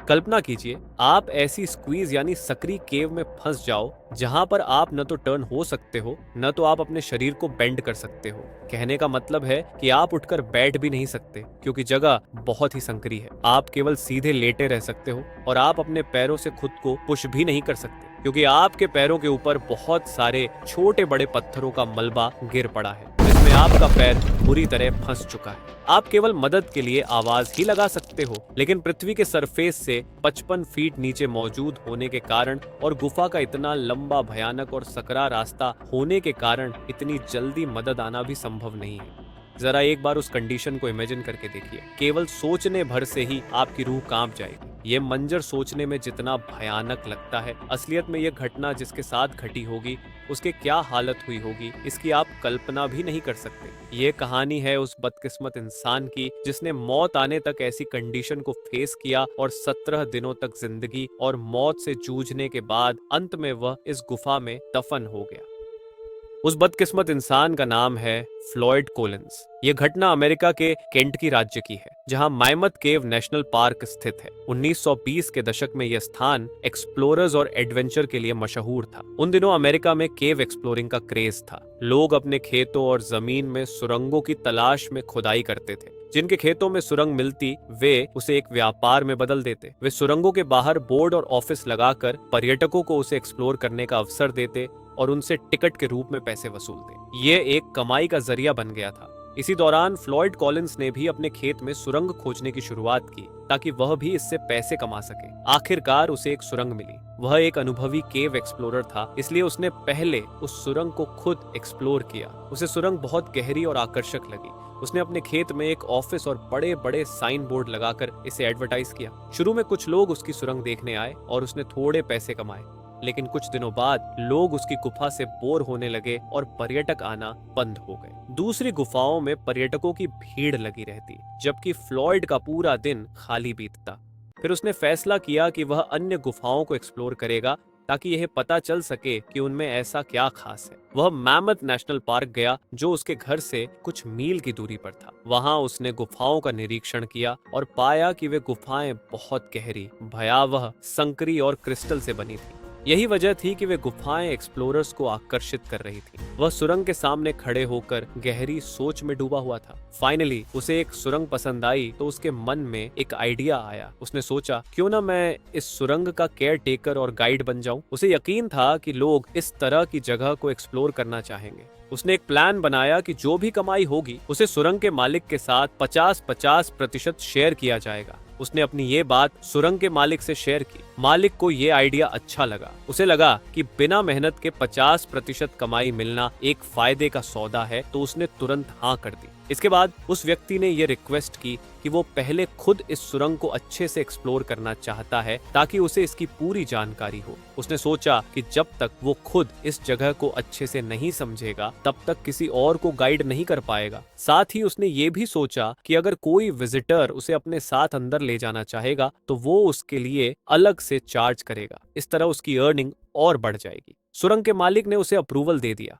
कल्पना कीजिए आप ऐसी स्क्वीज यानी सकरी केव में फंस जाओ जहां पर आप न तो टर्न हो सकते हो न तो आप अपने शरीर को बेंड कर सकते हो। कहने का मतलब है कि आप उठकर बैठ भी नहीं सकते क्योंकि जगह बहुत ही संकरी है। आप केवल सीधे लेटे रह सकते हो और आप अपने पैरों से खुद को पुश भी नहीं कर सकते क्योंकि आपके पैरों के ऊपर बहुत सारे छोटे बड़े पत्थरों का मलबा गिर पड़ा है जिसमें आपका पैर बुरी तरह फंस चुका है। आप केवल मदद के लिए आवाज ही लगा सकते हो, लेकिन पृथ्वी के सरफेस से 55 फीट नीचे मौजूद होने के कारण और गुफा का इतना लंबा भयानक और सकरा रास्ता होने के कारण इतनी जल्दी मदद आना भी संभव नहीं है। जरा एक बार उस कंडीशन को इमेजिन करके देखिए। केवल सोचने भर से ही आपकी रूह कांप जाएगी। ये मंजर सोचने में जितना भयानक लगता है, असलियत में यह घटना जिसके साथ घटी होगी उसके क्या हालत हुई होगी इसकी आप कल्पना भी नहीं कर सकते। ये कहानी है उस बदकिस्मत इंसान की जिसने मौत आने तक ऐसी कंडीशन को फेस किया और 17 दिनों तक जिंदगी और मौत से जूझने के बाद अंत में वह इस गुफा में दफन हो गया। उस बदकिस्मत इंसान का नाम है फ्लॉयड कोलिंस। यह घटना अमेरिका के केंट की राज्य की है जहां माइमथ केव नेशनल पार्क स्थित है। 1920 के दशक में यह स्थान एक्सप्लोरर्स और एडवेंचर के लिए मशहूर था। उन दिनों अमेरिका में केव एक्सप्लोरिंग का क्रेज था। लोग अपने खेतों और जमीन में सुरंगों की तलाश में खुदाई करते थे। जिनके खेतों में सुरंग मिलती वे उसे एक व्यापार में बदल देते। वे सुरंगों के बाहर बोर्ड और ऑफिस लगाकर पर्यटकों को उसे एक्सप्लोर करने का अवसर देते और उनसे टिकट के रूप में पैसे वसूलते। ये एक कमाई का जरिया बन गया था। इसी दौरान फ्लॉयड कॉलिंस ने भी अपने खेत में सुरंग खोजने की शुरुआत की ताकि वह भी इससे पैसे कमा सके। आखिरकार उसे एक सुरंग मिली। वह एक अनुभवी केव एक्सप्लोरर था, इसलिए उसने पहले उस सुरंग को खुद एक्सप्लोर किया। उसे सुरंग बहुत गहरी और आकर्षक लगी। उसने अपने खेत में एक ऑफिस और बड़े बड़े साइन बोर्ड लगाकर इसे एडवर्टाइज किया। शुरू में कुछ लोग उसकी सुरंग देखने आए और उसने थोड़े पैसे कमाए, लेकिन कुछ दिनों बाद लोग उसकी गुफा से बोर होने लगे और पर्यटक आना बंद हो गए। दूसरी गुफाओं में पर्यटकों की भीड़ लगी रहती, जबकि फ्लॉयड का पूरा दिन खाली बीतता। फिर उसने फैसला किया कि वह अन्य गुफाओं को एक्सप्लोर करेगा ताकि यह पता चल सके कि उनमें ऐसा क्या खास है। वह मैमथ नेशनल पार्क गया जो उसके घर से कुछ मील की दूरी पर था। वहां उसने गुफाओं का निरीक्षण किया और पाया कि वे गुफाएं बहुत गहरी, भयावह, संकरी और क्रिस्टल से बनी थी। यही वजह थी कि वे गुफाएं एक्सप्लोरर्स को आकर्षित कर रही थी। वह सुरंग के सामने खड़े होकर गहरी सोच में डूबा हुआ था। फाइनली उसे एक सुरंग पसंद आई तो उसके मन में एक आइडिया आया। उसने सोचा, क्यों ना मैं इस सुरंग का केयर टेकर और गाइड बन जाऊं। उसे यकीन था कि लोग इस तरह की जगह को एक्सप्लोर करना चाहेंगे। उसने एक प्लान बनाया कि जो भी कमाई होगी उसे सुरंग के मालिक के साथ 50-50% शेयर किया जाएगा। उसने अपनी ये बात सुरंग के मालिक से शेयर की। मालिक को ये आइडिया अच्छा लगा। उसे लगा कि बिना मेहनत के 50% कमाई मिलना एक फायदे का सौदा है, तो उसने तुरंत हाँ कर दी। इसके बाद उस व्यक्ति ने ये रिक्वेस्ट की कि वो पहले खुद इस सुरंग को अच्छे से एक्सप्लोर करना चाहता है ताकि उसे इसकी पूरी जानकारी हो। उसने सोचा कि जब तक वो खुद इस जगह को अच्छे से नहीं समझेगा तब तक किसी और को गाइड नहीं कर पाएगा। साथ ही उसने ये भी सोचा कि अगर कोई विजिटर उसे अपने साथ अंदर ले जाना चाहेगा तो वो उसके लिए अलग से चार्ज करेगा। इस तरह उसकी अर्निंग और बढ़ जाएगी। सुरंग के मालिक ने उसे अप्रूवल दे दिया।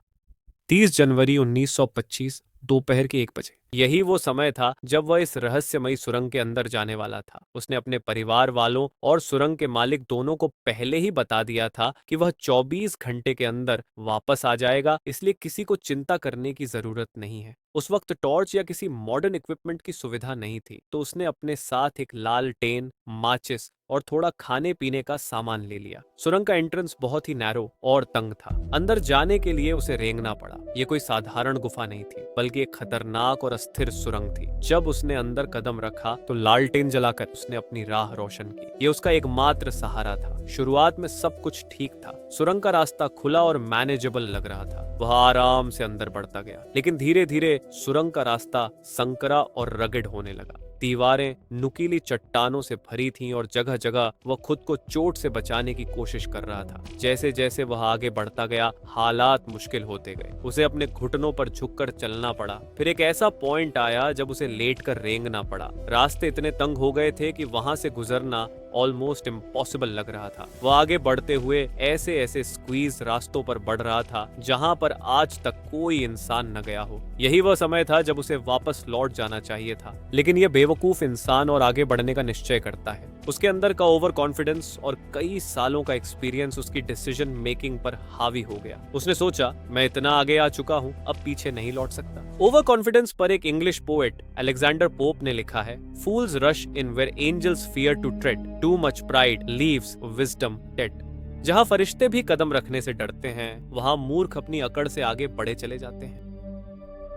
30 जनवरी 1925 दोपहर के 1 बजे। यही वो समय था जब वह इस रहस्यमयी सुरंग के अंदर जाने वाला था। उसने अपने परिवार वालों और सुरंग के मालिक दोनों को पहले ही बता दिया था कि वह 24 घंटे के अंदर वापस आ जाएगा, इसलिए किसी को चिंता करने की जरूरत नहीं है। उस वक्त टॉर्च या किसी मॉडर्न इक्विपमेंट की सुविधा नहीं थी, तो उसने अपने साथ एक लालटेन, माचिस और थोड़ा खाने पीने का सामान ले लिया। सुरंग का एंट्रेंस बहुत ही नैरो और तंग था। अंदर जाने के लिए उसे रेंगना पड़ा। ये कोई साधारण गुफा नहीं थी, बल्कि एक खतरनाक और अस्थिर सुरंग थी। जब उसने अंदर कदम रखा तो लालटेन जलाकर उसने अपनी राह रोशन की। ये उसका एकमात्र सहारा था। शुरुआत में सब कुछ ठीक था। सुरंग का रास्ता खुला और मैनेजेबल लग रहा था। वह आराम से अंदर बढ़ता गया, लेकिन धीरे धीरे सुरंग का रास्ता संकरा और रगड़ होने लगा। दीवारें नुकीली चट्टानों से भरी थीं और जगह जगह वह खुद को चोट से बचाने की कोशिश कर रहा था। जैसे जैसे वह आगे बढ़ता गया, हालात मुश्किल होते गए। उसे अपने घुटनों पर झुककर चलना पड़ा। फिर एक ऐसा पॉइंट आया जब उसे लेटकर रेंगना पड़ा। रास्ते इतने तंग हो गए थे कि वहां से गुजरना ऑलमोस्ट इम्पॉसिबल लग रहा था। वह आगे बढ़ते हुए ऐसे ऐसे स्क्वीज रास्तों पर बढ़ रहा था जहां पर आज तक कोई इंसान न गया हो। यही वह समय था जब उसे वापस लौट जाना चाहिए था, लेकिन यह बेवकूफ इंसान और आगे बढ़ने का निश्चय करता है। उसके अंदर का ओवर कॉन्फिडेंस और कई सालों का एक्सपीरियंस उसकी डिसीजन मेकिंग पर हावी हो गया। उसने सोचा, मैं इतना आगे आ चुका हूँ, अब पीछे नहीं लौट सकता। ओवर कॉन्फिडेंस पर एक इंग्लिश पोएट अलेक्जेंडर पोप ने लिखा है, fools rush in where angels fear to tread, too much pride leaves wisdom dead. जहां फरिश्ते भी कदम रखने से डरते हैं, वहां मूर्ख अपनी अकड़ से आगे बढ़े चले जाते हैं।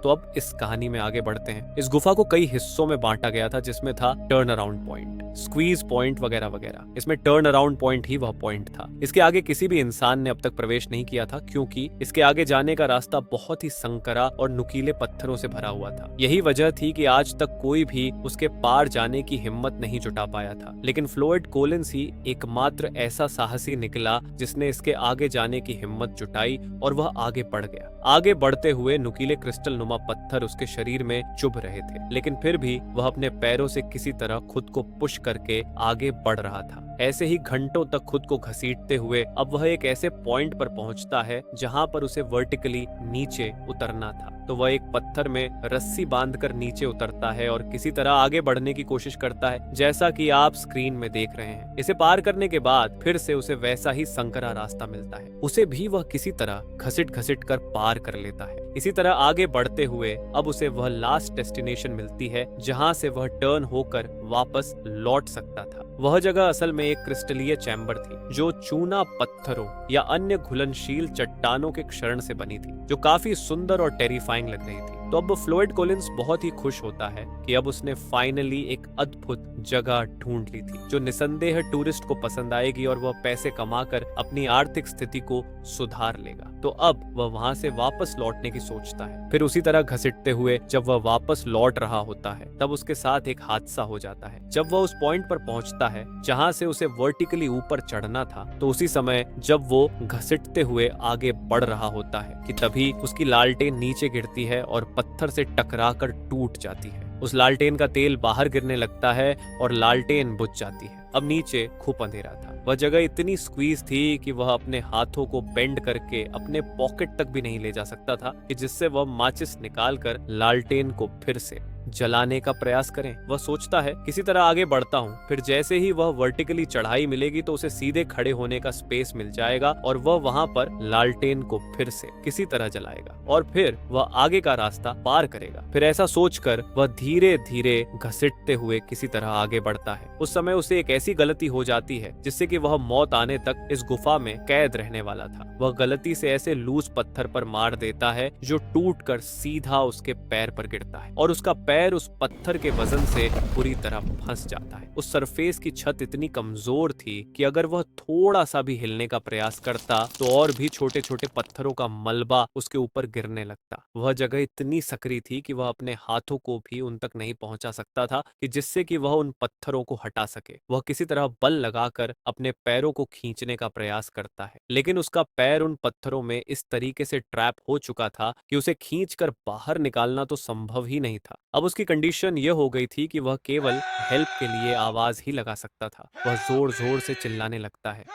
तो अब इस कहानी में आगे बढ़ते हैं। इस गुफा को कई हिस्सों में बांटा गया था, जिसमें था turn around point, squeeze point वगैरह वगैरह। इसमें टर्न अराउंड पॉइंट ही वह पॉइंट था। इसके आगे किसी भी इंसान ने अब तक प्रवेश नहीं किया था, क्योंकि इसके आगे जाने का रास्ता बहुत ही संकरा और नुकीले पत्थरों से भरा हुआ था। यही वजह थी कि आज तक कोई भी उसके पार जाने की हिम्मत नहीं जुटा पाया था। लेकिन फ्लोयड कोलिंस ही एकमात्र ऐसा साहसी निकला जिसने इसके आगे जाने की हिम्मत जुटाई और वह आगे बढ़ गया। आगे बढ़ते हुए नुकीले क्रिस्टल नुमा पत्थर उसके शरीर में चुभ रहे थे, लेकिन फिर भी वह अपने पैरों से किसी तरह खुद को पुश करके आगे बढ़ रहा था। ऐसे ही घंटों तक खुद को घसीटते हुए अब वह एक ऐसे पॉइंट पर पहुंचता है जहां पर उसे वर्टिकली नीचे उतरना था। तो वह एक पत्थर में रस्सी बांधकर नीचे उतरता है और किसी तरह आगे बढ़ने की कोशिश करता है, जैसा कि आप स्क्रीन में देख रहे हैं। इसे पार करने के बाद फिर से उसे वैसा ही संकरा रास्ता मिलता है। उसे भी वह किसी तरह घसीट घसीट कर पार कर लेता है। इसी तरह आगे बढ़ते हुए अब उसे वह लास्ट डेस्टिनेशन मिलती है जहां से वह टर्न होकर वापस लौट सकता था। वह जगह असल में एक क्रिस्टलीय चैम्बर थी, जो चूना पत्थरों या अन्य घुलनशील चट्टानों के क्षरण से बनी थी, जो काफी सुंदर और टेरिफाइंग लग रही थी। तो अब फ्लोयड कोलिंस बहुत ही खुश होता है कि अब उसने फाइनली एक अद्भुत जगह ढूंढ ली थी, जो निसंदेह टूरिस्ट को पसंद आएगी और वह पैसे कमाकर अपनी आर्थिक स्थिति को सुधार लेगा। तो अब वह वहां से वापस लौटने की सोचता है। फिर उसी तरह घसीटते हुए जब वह वापस लौट रहा होता है, तब उसके साथ एक हादसा हो जाता है। जब वह उस पॉइंट पर पहुंचता है जहां से उसे वर्टिकली ऊपर चढ़ना था, तो उसी समय जब वो घसीटते हुए आगे बढ़ रहा होता है कि तभी उसकी लालटेन नीचे गिरती है और पत्थर से टकराकर टूट जाती है। उस लालटेन का तेल बाहर गिरने लगता है और लालटेन बुझ जाती है। अब नीचे खूब अंधेरा था। वह जगह इतनी स्क्वीज थी कि वह अपने हाथों को बेंड करके अपने पॉकेट तक भी नहीं ले जा सकता था, कि जिससे वह माचिस निकालकर लालटेन को फिर से जलाने का प्रयास करें। वह सोचता है किसी तरह आगे बढ़ता हूँ, फिर जैसे ही वह वर्टिकली चढ़ाई मिलेगी तो उसे सीधे खड़े होने का स्पेस मिल जाएगा और वह वहां पर लालटेन को फिर से किसी तरह जलाएगा और फिर वह आगे का रास्ता पार करेगा। फिर ऐसा सोचकर वह धीरे धीरे घसीटते हुए किसी तरह आगे बढ़ता है। उस समय उसे एक ऐसी गलती हो जाती है जिससे कि वह मौत आने तक इस गुफा में कैद रहने वाला था। वह गलती से ऐसे लूज पत्थर पर मार देता है जो टूटकर सीधा उसके पैर पर गिरता है और उसका पैर उस पत्थर के वजन से पूरी तरह फंस जाता है। उस सरफेस की छत इतनी कमजोर थी कि अगर वह थोड़ा सा भी हिलने का प्रयास करता तो और भी छोटे छोटे पत्थरों का मलबा उसके ऊपर गिरने लगता। वह जगह इतनी सकरी थी कि वह अपने हाथों को भी उन तक नहीं पहुंचा सकता था, कि जिससे कि वह उन पत्थरों को हटा सके। वह किसी तरह बल लगाकर अपने पैरों को खींचने का प्रयास करता है, लेकिन उसका पैर उन पत्थरों में इस तरीके से ट्रैप हो चुका था कि उसे खींचकर बाहर निकालना तो संभव ही नहीं था। अब उसकी कंडीशन यह हो गई थी कि वह केवल हेल्प के लिए आवाज ही लगा सकता था। वह जोर जोर से चिल्लाने लगता है।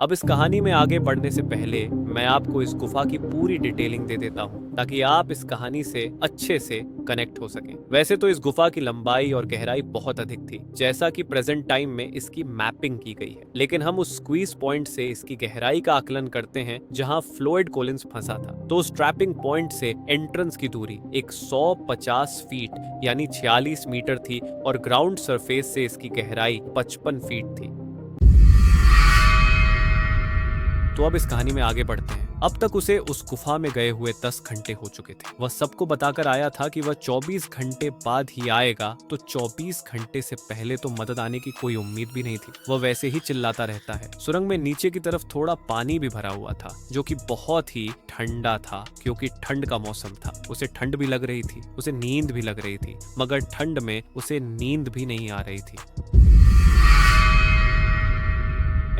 अब इस कहानी में आगे बढ़ने से पहले मैं आपको इस गुफा की पूरी डिटेलिंग दे देता हूँ, ताकि आप इस कहानी से अच्छे से कनेक्ट हो सकें। वैसे तो इस गुफा की लंबाई और गहराई बहुत अधिक थी, जैसा कि प्रेजेंट टाइम में इसकी मैपिंग की गई है, लेकिन हम उस स्क्वीज पॉइंट से इसकी गहराई का आकलन करते हैं जहां फ्लोयड कोलिंस फंसा था। तो उस ट्रैपिंग पॉइंट से एंट्रेंस की दूरी 150 फीट यानी 46 मीटर थी और ग्राउंड सरफेस से इसकी गहराई 55 फीट थी। तो अब इस कहानी में आगे बढ़ते हैं। अब तक उसे उस गुफा में गए हुए 10 घंटे हो चुके थे। वह सबको बताकर आया था कि वह 24 घंटे बाद ही आएगा, तो 24 घंटे से पहले तो मदद आने की कोई उम्मीद भी नहीं थी। वह वैसे ही चिल्लाता रहता है। सुरंग में नीचे की तरफ थोड़ा पानी भी भरा हुआ था, जो कि बहुत ही ठंडा था, क्योंकि ठंड का मौसम था। उसे ठंड भी लग रही थी, उसे नींद भी लग रही थी, मगर ठंड में उसे नींद भी नहीं आ रही थी।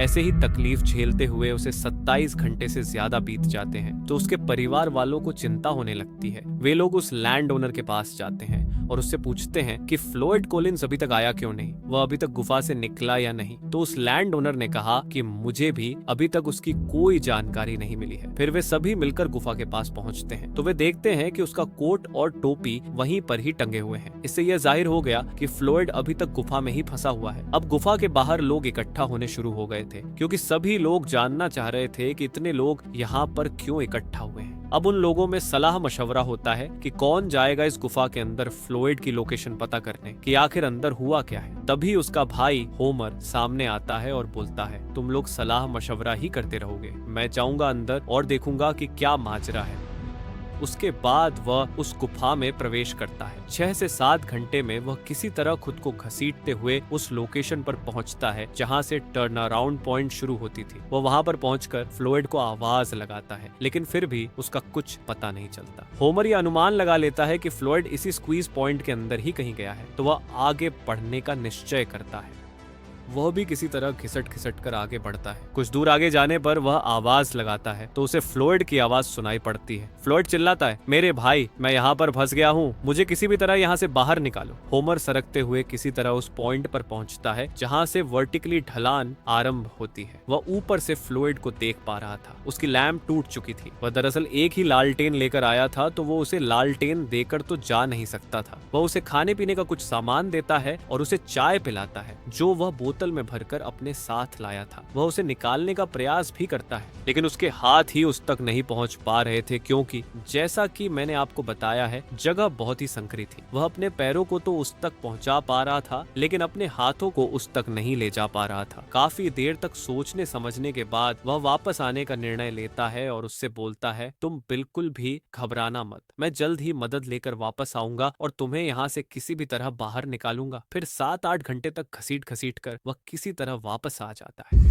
ऐसे ही तकलीफ झेलते हुए उसे 27 घंटे से ज्यादा बीत जाते हैं तो उसके परिवार वालों को चिंता होने लगती है। वे लोग उस लैंड ओनर के पास जाते हैं और उससे पूछते हैं कि फ्लोयड कोलिंस अभी तक आया क्यों नहीं, वह अभी तक गुफा से निकला या नहीं। तो उस लैंड ओनर ने कहा कि मुझे भी अभी तक उसकी कोई जानकारी नहीं मिली है। फिर वे सभी मिलकर गुफा के पास पहुंचते हैं तो वे देखते हैं कि उसका कोट और टोपी वहीं पर ही टंगे हुए हैं। इससे यह जाहिर हो गया कि फ्लोयड अभी तक गुफा में ही फंसा हुआ है। अब गुफा के बाहर लोग इकट्ठा होने शुरू हो गए थे क्योंकि सभी लोग जानना चाह रहे थे कि इतने लोग यहाँ पर क्यों इकट्ठा हुए हैं। अब उन लोगों में सलाह मशवरा होता है कि कौन जाएगा इस गुफा के अंदर फ्लोयड की लोकेशन पता करने कि आखिर अंदर हुआ क्या है। तभी उसका भाई होमर सामने आता है और बोलता है, तुम लोग सलाह मशवरा ही करते रहोगे, मैं जाऊंगा अंदर और देखूंगा कि क्या माजरा है। उसके बाद वह उस गुफा में प्रवेश करता है। 6 से 7 घंटे में वह किसी तरह खुद को घसीटते हुए उस लोकेशन पर पहुंचता है जहां से टर्न अराउंड पॉइंट शुरू होती थी। वह वहां पर पहुंचकर फ्लोयड को आवाज लगाता है लेकिन फिर भी उसका कुछ पता नहीं चलता। होमर यह अनुमान लगा लेता है कि फ्लोयड इसी स्क्वीज पॉइंट के अंदर ही कहीं गया है तो वह आगे बढ़ने का निश्चय करता है। वह भी किसी तरह घिसट घिसट कर आगे बढ़ता है। कुछ दूर आगे जाने पर वह आवाज लगाता है तो उसे फ्लोयड की आवाज सुनाई पड़ती है। फ्लोयड चिल्लाता है, मेरे भाई, मैं यहाँ पर फंस गया हूँ, मुझे किसी भी तरह यहाँ से बाहर निकालो। होमर सरकते हुए किसी तरह उस पॉइंट पर पहुंचता है जहाँ से वर्टिकली ढलान आरंभ होती है। वह ऊपर से फ्लोयड को देख पा रहा था। उसकी लैंप टूट चुकी थी। वह दरअसल एक ही लालटेन लेकर आया था तो वो उसे लालटेन देकर तो जा नहीं सकता था। वह उसे खाने पीने का कुछ सामान देता है और उसे चाय पिलाता है जो वह बोतल में भरकर अपने साथ लाया था। वह उसे निकालने का प्रयास भी करता है लेकिन उसके हाथ ही उस तक नहीं पहुंच पा रहे थे क्योंकि जैसा कि मैंने आपको बताया है जगह बहुत ही संकरी थी। वह अपने पैरों को तो उस तक पहुंचा पा रहा था लेकिन अपने हाथों को उस तक नहीं ले जा पा रहा था। काफी देर तक सोचने समझने के बाद वह वापस आने का निर्णय लेता है और उससे बोलता है, तुम बिल्कुल भी घबराना मत, मैं जल्द ही मदद लेकर वापस आऊंगा और तुम्हें यहाँ से किसी भी तरह बाहर निकालूंगा। फिर 7-8 घंटे तक घसीट घसीट कर वह किसी तरह वापस आ जाता है।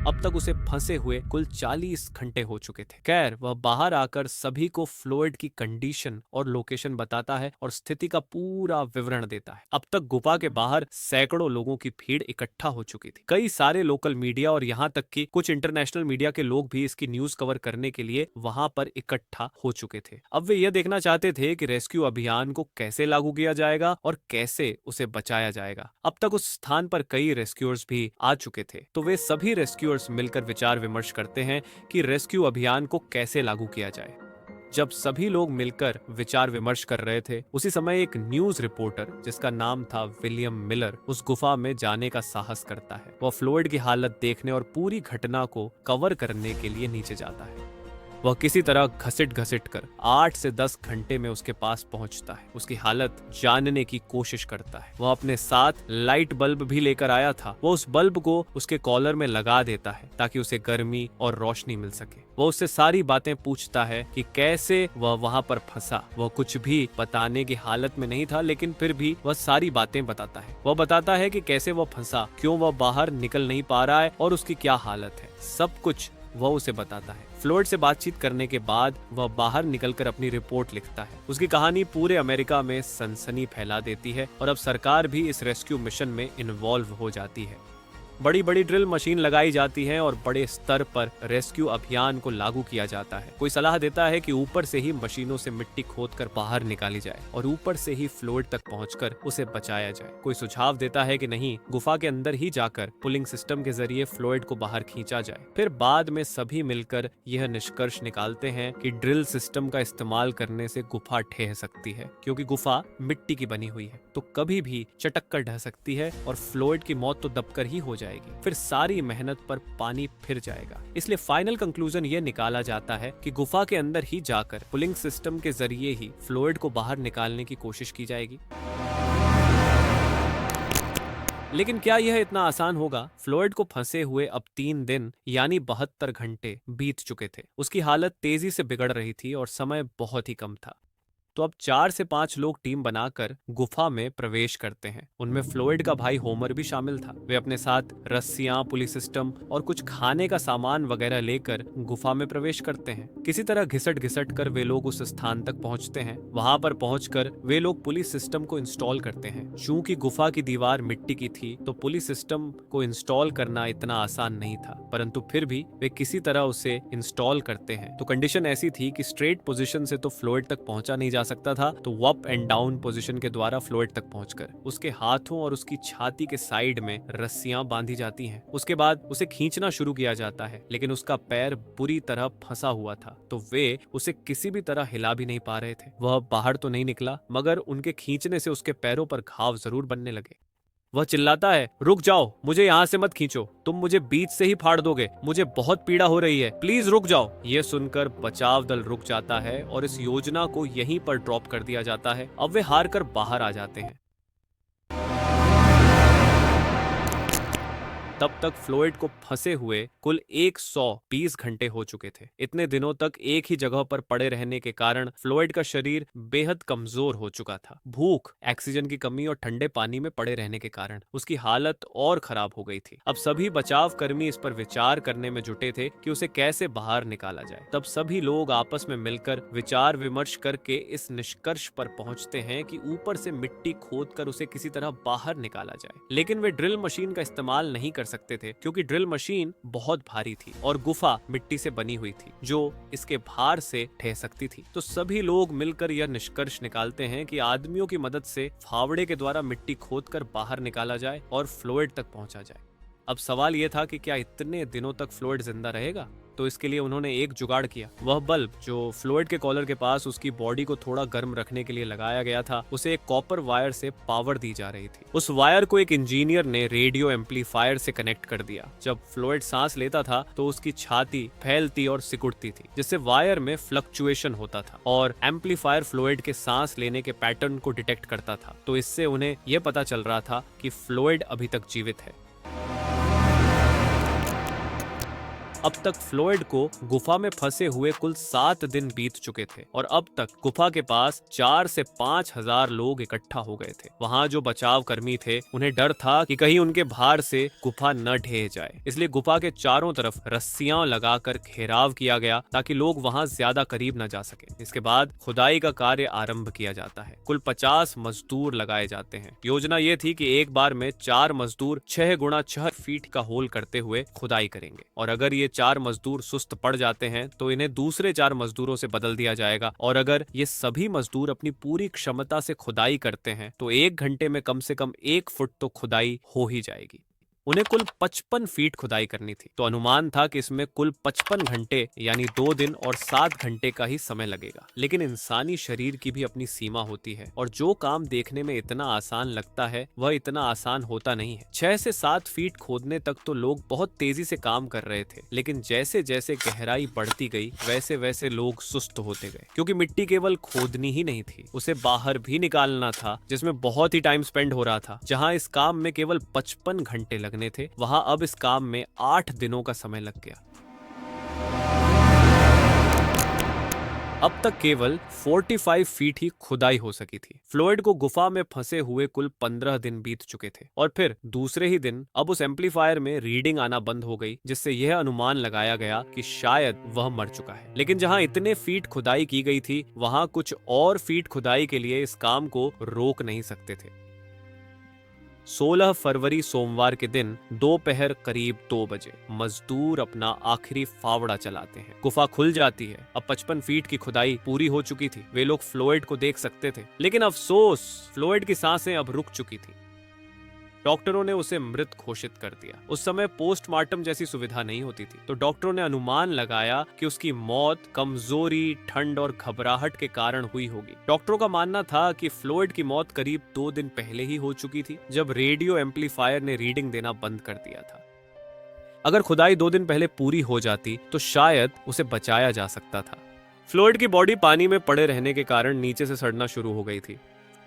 अब तक उसे फंसे हुए कुल 40 घंटे हो चुके थे। खैर, वह बाहर आकर सभी को फ्लोयड की कंडीशन और लोकेशन बताता है और स्थिति का पूरा विवरण देता है। अब तक गुफा के बाहर सैकड़ों लोगों की भीड़ इकट्ठा हो चुकी थी। कई सारे लोकल मीडिया और यहाँ तक कि कुछ इंटरनेशनल मीडिया के लोग भी इसकी न्यूज कवर करने के लिए वहां पर इकट्ठा हो चुके थे। अब वे यह देखना चाहते थे कि रेस्क्यू अभियान को कैसे लागू किया जाएगा और कैसे उसे बचाया जाएगा। अब तक उस स्थान पर कई रेस्क्यूअर्स भी आ चुके थे तो वे सभी रेस्क्यूअर्स मिलकर विचार विमर्श करते हैं कि रेस्क्यू अभियान को कैसे लागू किया जाए। जब सभी लोग मिलकर विचार विमर्श कर रहे थे उसी समय एक न्यूज रिपोर्टर जिसका नाम था विलियम मिलर उस गुफा में जाने का साहस करता है। वह फ्लोयड की हालत देखने और पूरी घटना को कवर करने के लिए नीचे जाता है। वह किसी तरह घसीट घसीट कर 8 से 10 घंटे में उसके पास पहुंचता है। उसकी हालत जानने की कोशिश करता है। वह अपने साथ लाइट बल्ब भी लेकर आया था। वह उस बल्ब को उसके कॉलर में लगा देता है ताकि उसे गर्मी और रोशनी मिल सके। वह उससे सारी बातें पूछता है कि कैसे वह वहां पर फंसा। वह कुछ भी बताने की हालत में नहीं था लेकिन फिर भी वह सारी बातें बताता है। वह बताता है कि कैसे वह फंसा, क्यों वह बाहर निकल नहीं पा रहा है और उसकी क्या हालत है। सब कुछ वह उसे बताता है। फ्लोयड से बातचीत करने के बाद वह बाहर निकलकर अपनी रिपोर्ट लिखता है। उसकी कहानी पूरे अमेरिका में सनसनी फैला देती है और अब सरकार भी इस रेस्क्यू मिशन में इन्वॉल्व हो जाती है। बड़ी बड़ी ड्रिल मशीन लगाई जाती हैं और बड़े स्तर पर रेस्क्यू अभियान को लागू किया जाता है। कोई सलाह देता है कि ऊपर से ही मशीनों से मिट्टी खोदकर बाहर निकाली जाए और ऊपर से ही फ्लोयड तक पहुंचकर उसे बचाया जाए। कोई सुझाव देता है कि नहीं, गुफा के अंदर ही जाकर पुलिंग सिस्टम के जरिए फ्लोयड को बाहर खींचा जाए। फिर बाद में सभी मिलकर यह निष्कर्ष निकालते हैं कि ड्रिल सिस्टम का इस्तेमाल करने से गुफा ढह सकती है क्योंकि गुफा मिट्टी की बनी हुई है तो कभी भी चटक कर ढह सकती है और फ्लोयड की मौत तो दबकर ही हो जाएगी। फिर सारी मेहनत पर पानी फिर जाएगा। इसलिए फाइनल कंक्लूजन ये निकाला जाता है कि गुफा के अंदर ही जाकर पुलिंग सिस्टम के जरिए ही फ्लोयड को बाहर निकालने की कोशिश की जाएगी। लेकिन क्या यह इतना आसान होगा? फ्लोयड को फंसे हुए अब 3 दिन यानी 72 घंटे बीत चुके थे। उसकी हालत तेजी से बिगड़ रही थी और समय बहुत ही कम था। तो अब 4 से 5 लोग टीम बनाकर गुफा में प्रवेश करते हैं। उनमें फ्लोयड का भाई होमर भी शामिल था। वे अपने साथ रस्सियां, पुलिस सिस्टम और कुछ खाने का सामान वगैरह लेकर गुफा में प्रवेश करते हैं। किसी तरह घिसट घिसट कर वे लोग उस स्थान तक पहुंचते हैं। वहां पर पहुंचकर वे लोग पुलिस सिस्टम को इंस्टॉल करते हैं। चूंकि गुफा की दीवार मिट्टी की थी तो पुलिस सिस्टम को इंस्टॉल करना इतना आसान नहीं था, परंतु फिर भी वे किसी तरह उसे इंस्टॉल करते हैं। तो कंडीशन ऐसी थी कि स्ट्रेट पोजीशन से तो फ्लोयड तक पहुंचा नहीं जा सकता था, तो अप एंड डाउन पोजीशन के द्वारा फ्लोयड तक पहुंचकर उसके हाथों और उसकी छाती के साइड में रस्सियां बांधी जाती हैं। उसके बाद उसे खींचना शुरू किया जाता है, लेकिन उसका पैर बुरी तरह फंसा हुआ था, तो वे उसे किसी भी तरह हिला भी नहीं पा रहे थे। वह बाहर तो नहीं निकला, मगर उनके खींचने से उसके पैरों पर घाव जरूर बनने लगे। वह चिल्लाता है, रुक जाओ, मुझे यहाँ से मत खींचो, तुम मुझे बीच से ही फाड़ दोगे, मुझे बहुत पीड़ा हो रही है, प्लीज रुक जाओ। ये सुनकर बचाव दल रुक जाता है और इस योजना को यहीं पर ड्रॉप कर दिया जाता है। अब वे हार कर बाहर आ जाते हैं। तब तक फ्लोयड को फंसे हुए कुल 120 घंटे हो चुके थे। इतने दिनों तक एक ही जगह पर पड़े रहने के कारण फ्लोयड का शरीर बेहद कमजोर हो चुका था। भूख, ऑक्सीजन की कमी और ठंडे पानी में पड़े रहने के कारण उसकी हालत और खराब हो गई थी। अब सभी बचाव कर्मी इस पर विचार करने में जुटे थे कि उसे कैसे बाहर निकाला जाए। तब सभी लोग आपस में मिलकर विचार विमर्श करके इस निष्कर्ष पर पहुंचते हैं कि ऊपर से मिट्टी खोदकर उसे किसी तरह बाहर निकाला जाए। लेकिन वे ड्रिल मशीन का इस्तेमाल नहीं कर सकते थे, क्योंकि ड्रिल मशीन बहुत भारी थी और गुफा मिट्टी से बनी हुई थी जो इसके भार से ढह सकती थी। तो सभी लोग मिलकर यह निष्कर्ष निकालते हैं कि आदमियों की मदद से फावड़े के द्वारा मिट्टी खोदकर बाहर निकाला जाए और फ्लोयड तक पहुंचा जाए। अब सवाल यह था कि क्या इतने दिनों तक फ्लोयड जिंदा रहेगा? तो इसके लिए उन्होंने एक जुगाड़ किया। वह बल्ब जो फ्लोयड के कॉलर के पास उसकी बॉडी को थोड़ा गर्म रखने के लिए लगाया गया था, उसे एक कॉपर वायर से पावर दी जा रही थी। उस वायर को एक इंजीनियर ने रेडियो एम्पलीफायर से कनेक्ट कर दिया। जब फ्लोयड सांस लेता था तो उसकी छाती फैलती और सिकुड़ती थी, जिससे वायर में फ्लक्चुएशन होता था और एम्पलीफायर फ्लोयड के सांस लेने के पैटर्न को डिटेक्ट करता था। तो इससे उन्हें यह पता चल रहा था कि फ्लोयड अभी तक जीवित है। अब तक फ्लोयड को गुफा में फंसे हुए कुल 7 दिन बीत चुके थे और अब तक गुफा के पास 4 से 5 हजार लोग इकट्ठा हो गए थे। वहाँ जो बचाव कर्मी थे, उन्हें डर था कि कहीं उनके भार से गुफा न ढह जाए, इसलिए गुफा के चारों तरफ रस्सियां लगाकर घेराव किया गया ताकि लोग वहाँ ज्यादा करीब न जा सके। इसके बाद खुदाई का कार्य आरंभ किया जाता है। कुल 50 मजदूर लगाए जाते हैं। योजना ये थी कि एक बार में 4 मजदूर 6 गुणा 6 फीट का होल करते हुए खुदाई करेंगे और अगर ये 4 मजदूर सुस्त पड़ जाते हैं तो इन्हें दूसरे 4 मजदूरों से बदल दिया जाएगा और अगर ये सभी मजदूर अपनी पूरी क्षमता से खुदाई करते हैं तो 1 घंटे में कम से कम 1 फुट तो खुदाई हो ही जाएगी। उन्हें कुल 55 फीट खुदाई करनी थी, तो अनुमान था कि इसमें कुल 55 घंटे यानी 2 दिन और 7 घंटे का ही समय लगेगा। लेकिन इंसानी शरीर की भी अपनी सीमा होती है और जो काम देखने में इतना आसान लगता है वह इतना आसान होता नहीं है। 6 से 7 फीट खोदने तक तो लोग बहुत तेजी से काम कर रहे थे, लेकिन जैसे जैसे गहराई बढ़ती गई वैसे वैसे लोग सुस्त होते गए, क्योंकि मिट्टी केवल खोदनी ही नहीं थी, उसे बाहर भी निकालना था, जिसमें बहुत ही टाइम स्पेंड हो रहा था। जहाँ इस काम में केवल 55 घंटे लगने थे, वहां अब इस काम में 8 दिनों का समय लग गया। अब तक केवल 45 फीट ही खुदाई हो सकी थी। फ्लोयड को गुफा में फंसे हुए कुल 15 दिन बीत चुके थे और फिर दूसरे ही दिन अब उस एम्पलीफायर में रीडिंग आना बंद हो गई, जिससे यह अनुमान लगाया गया कि शायद वह मर चुका है। लेकिन जहां इतने फीट खुदाई की गई थी, वहां कुछ और फीट खुदाई के लिए इस काम को रोक नहीं सकते थे। 16 फरवरी सोमवार के दिन दोपहर करीब 2 बजे मजदूर अपना आखिरी फावड़ा चलाते हैं। गुफा खुल जाती है। अब 55 फीट की खुदाई पूरी हो चुकी थी। वे लोग फ्लोयड को देख सकते थे, लेकिन अफसोस फ्लोयड की सांसें अब रुक चुकी थी। डॉक्टरों ने उसे मृत घोषित कर दिया। उस समय पोस्टमार्टम जैसी सुविधा नहीं होती थी, तो डॉक्टरों ने अनुमान लगाया कि उसकी मौत कमजोरी, ठंड और घबराहट के कारण हुई होगी। डॉक्टरों का मानना था कि फ्लोयड की मौत करीब 2 दिन पहले ही हो चुकी थी, जब रेडियो एम्पलीफायर ने रीडिंग देना बंद कर दिया था। अगर खुदाई 2 दिन पहले पूरी हो जाती तो शायद उसे बचाया जा सकता था। फ्लोयड की बॉडी पानी में पड़े रहने के कारण नीचे से सड़ना शुरू हो गई थी।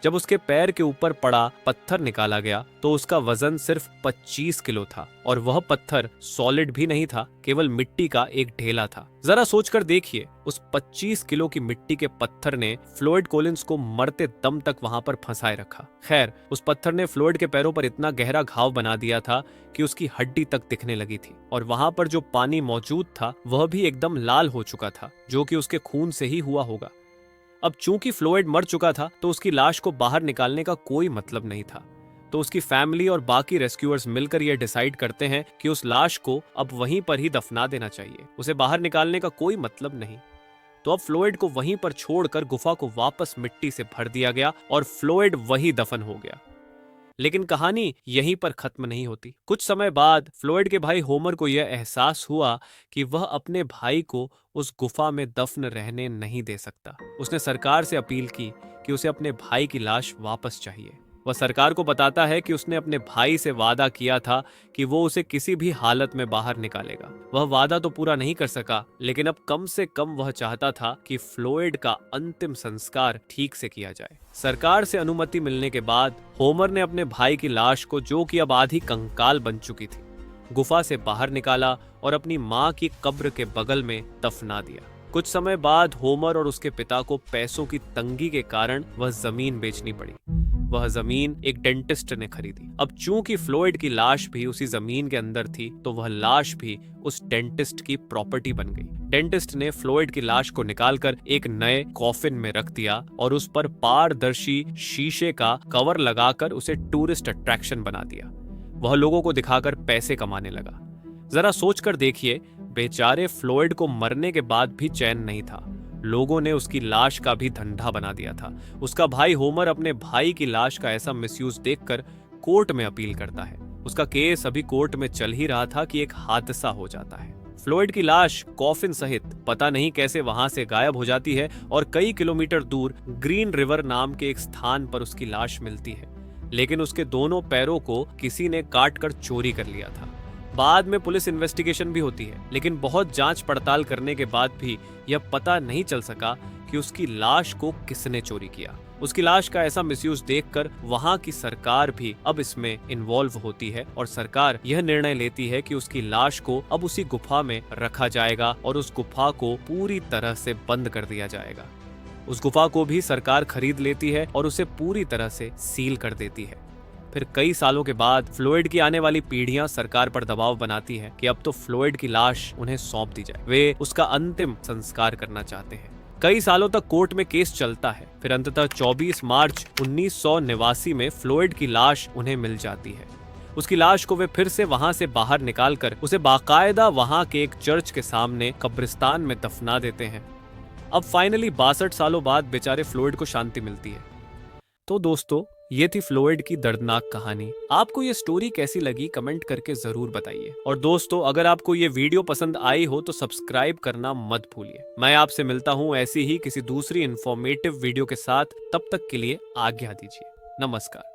जब उसके पैर के ऊपर पड़ा पत्थर निकाला गया तो उसका वजन सिर्फ 25 किलो था और वह पत्थर सॉलिड भी नहीं था, केवल मिट्टी का एक ढेला था। जरा सोचकर देखिए, उस 25 किलो की मिट्टी के पत्थर ने फ्लोयड कोलिंस को मरते दम तक वहां पर फंसाए रखा। खैर, उस पत्थर ने फ्लोयड के पैरों पर इतना गहरा घाव बना दिया था कि उसकी हड्डी तक दिखने लगी थी और वहां पर जो पानी मौजूद था वह भी एकदम लाल हो चुका था, जो कि उसके खून से ही हुआ होगा। अब चूंकि फ्लोयड मर चुका था तो उसकी लाश को बाहर निकालने का कोई मतलब नहीं था। तो उसकी फैमिली और बाकी रेस्क्यूअर्स मिलकर यह डिसाइड करते हैं कि उस लाश को अब वहीं पर ही दफना देना चाहिए, उसे बाहर निकालने का कोई मतलब नहीं। तो अब फ्लोयड को वहीं पर छोड़कर गुफा को वापस मिट्टी से भर दिया गया और फ्लोयड वहीं दफन हो गया। लेकिन कहानी यहीं पर खत्म नहीं होती। कुछ समय बाद फ्लोयड के भाई होमर को यह एहसास हुआ कि वह अपने भाई को उस गुफा में दफन रहने नहीं दे सकता। उसने सरकार से अपील की कि उसे अपने भाई की लाश वापस चाहिए। वह सरकार को बताता है कि उसने अपने भाई से वादा किया था कि वो उसे किसी भी हालत में बाहर निकालेगा। वह वादा तो पूरा नहीं कर सका, लेकिन अब कम से कम वह चाहता था कि फ्लोयड का अंतिम संस्कार ठीक से किया जाए। सरकार से अनुमति मिलने के बाद होमर ने अपने भाई की लाश को, जो कि अब आधी कंकाल बन चुकी थी, गुफा से बाहर निकाला और अपनी माँ की कब्र के बगल में दफना दिया। कुछ समय बाद होमर और उसके पिता को पैसों की तंगी के कारण वह जमीन बेचनी पड़ी। वह जमीन एक डेंटिस्ट ने खरीदी। अब चूंकि फ्लोयड की लाश भी उसी जमीन के अंदर थी तो वह लाश भी उस डेंटिस्ट की प्रॉपर्टी बन गई। डेंटिस्ट ने फ्लोयड की लाश को निकालकर एक नए कॉफिन में रख दिया और उस पर पारदर्शी शीशे का कवर लगाकर उसे टूरिस्ट अट्रैक्शन बना दिया। वह लोगों को दिखाकर पैसे कमाने लगा। जरा सोचकर देखिए, बेचारे फ्लोयड को मरने के बाद भी चैन नहीं था। लोगों ने उसकी लाश का भी धंधा बना दिया था। उसका भाई होमर अपने भाई की लाश का ऐसा मिसयूज देखकर कोर्ट में अपील करता है। उसका केस अभी कोर्ट में चल ही रहा था कि एक हादसा हो जाता है। फ्लोयड की लाश कॉफिन सहित पता नहीं कैसे वहां से गायब हो जाती है और कई किलोमीटर दूर ग्रीन रिवर नाम के एक स्थान पर उसकी लाश मिलती है, लेकिन उसके दोनों पैरों को किसी ने काट कर चोरी कर लिया था। बाद में पुलिस इन्वेस्टिगेशन भी होती है, लेकिन बहुत जांच पड़ताल करने के बाद भी यह पता नहीं चल सका कि उसकी लाश को किसने चोरी किया। उसकी लाश का ऐसा मिसयूज देखकर वहां की सरकार भी अब इसमें इन्वॉल्व होती है और सरकार यह निर्णय लेती है कि उसकी लाश को अब उसी गुफा में रखा जाएगा और उस गुफा को पूरी तरह से बंद कर दिया जाएगा। उस गुफा को भी सरकार खरीद लेती है और उसे पूरी तरह से सील कर देती है। फिर कई सालों के बाद फ्लोयड की आने वाली पीढ़ियां सरकार पर दबाव बनाती हैं कि अब तो फ्लोयड की लाश उन्हें सौंप दी जाए। वे उसका अंतिम संस्कार करना चाहते हैं। कई सालों तक कोर्ट में केस चलता है। फिर अंततः 24 मार्च 1989 में फ्लोयड की लाश उन्हें मिल जाती है। उसकी लाश को वे फिर से वहां से बाहर निकालकर उसे बाकायदा वहां के एक चर्च के सामने कब्रिस्तान में दफना देते हैं। अब फाइनली 62 सालों बाद बेचारे फ्लोयड को शांति मिलती है। तो दोस्तों, ये थी फ्लोयड की दर्दनाक कहानी। आपको ये स्टोरी कैसी लगी कमेंट करके जरूर बताइए। और दोस्तों, अगर आपको ये वीडियो पसंद आई हो तो सब्सक्राइब करना मत भूलिए। मैं आपसे मिलता हूँ ऐसी ही किसी दूसरी इंफॉर्मेटिव वीडियो के साथ। तब तक के लिए आज्ञा दीजिए। नमस्कार।